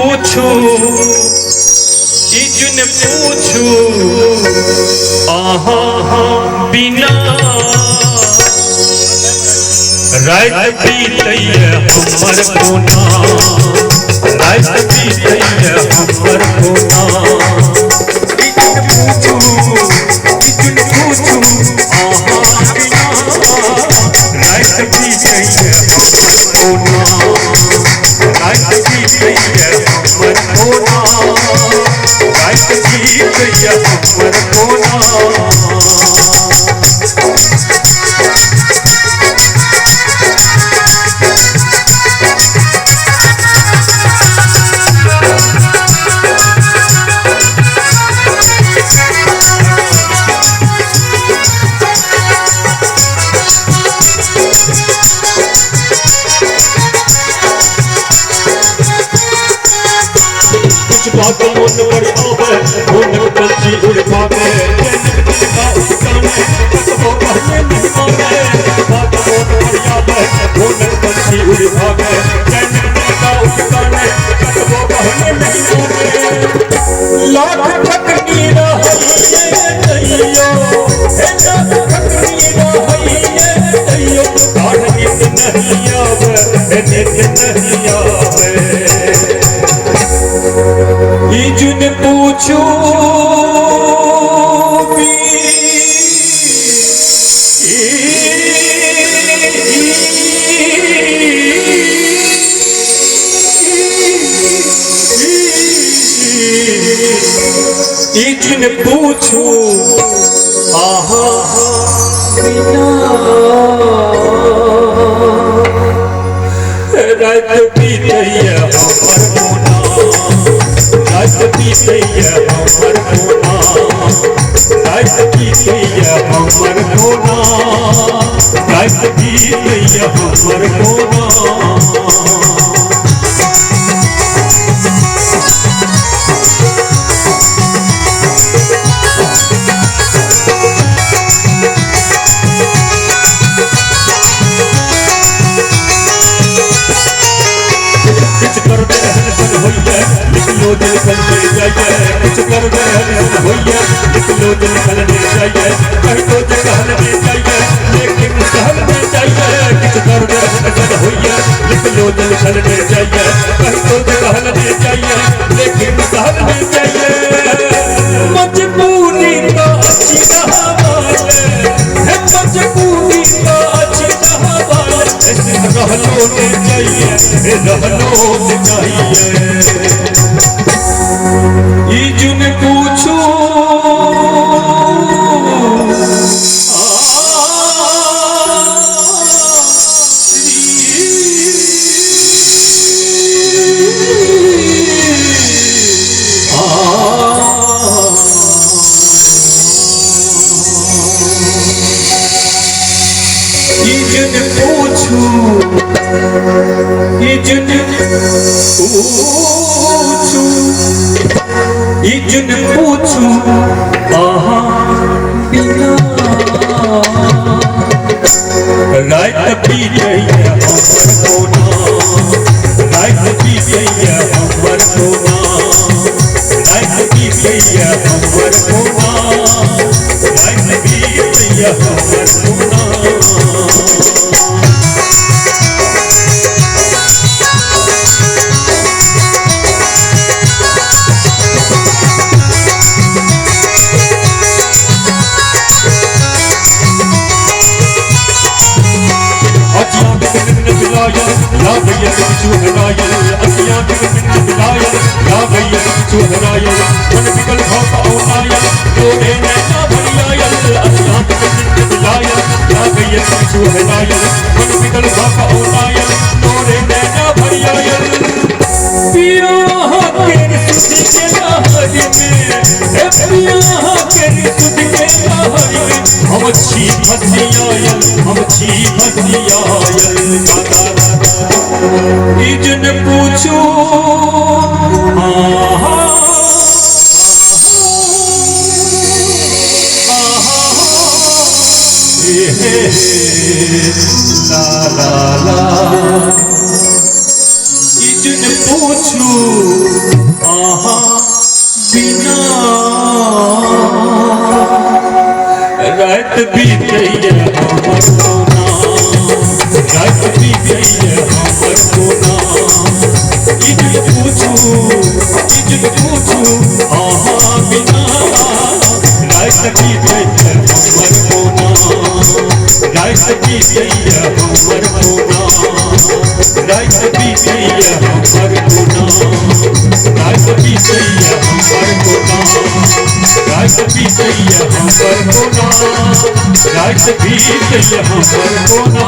पूछू इजुन पूछू आहा बिना रात बीतैया हमर कोना रात बीतैया हमर कोना इजुन पूछू आहा बिना रात बीतैया हमर कोना रात बीतैया हमर कोना रात बीतैया हमर कोना बात मन पर आवे मन पंछी उड़ पावे का उड़ाने वो कहने नहीं माने बात मन पर आवे मन पंछी उड़ पावे का उड़ाने वो कहने नहीं माने लाख ठकनी रहिए दैयो हे लाख ठकनी रहिए दैयो काढ़नी नहीं आवे नहीं आवे इजुन पूछू इजुन पूछू आहा बिना रात बीतैया हमर कोना रात बीतैया हमर कोना रात बीतैया हमर कोना रात बीतैया हमर कोना निकलो दिल खलने जाइए कुछ कर दे होइए निकलो दिल खलने जाइए कहीं तो कहने जाइए लेकिन कहने जाइए कुछ कर दे होइए निकलो दिल खलने जाइए कहीं तो कहने जाइए लेकिन कहने जाइए मजबूरी तो अच्छी वाले है मजबूरी तो अच्छी वाले ऐसे रहलो ने चाहिए रहलो ने चाहिए इजुन पूछू इजुन पूछू इजुन पूछू इजुन पूछू आहा बिना रात बीतैया हमर कोना रात बीतैया हमर कोना रात बीतैया हमर कोना रात बीतैया हमर कोना हम छी फसियायल इजुन पूछू ला ला ला जिन पूछू आहा बिना रात बीते हमर कोना रात बीते हमर कोना जिन पूछू आहा बिना रात बीते हमर कोना रात बीते हमर कोना रात बीते हमर कोना रात बीते हमर कोना रात बीते हमर कोना रात बीते हमर कोना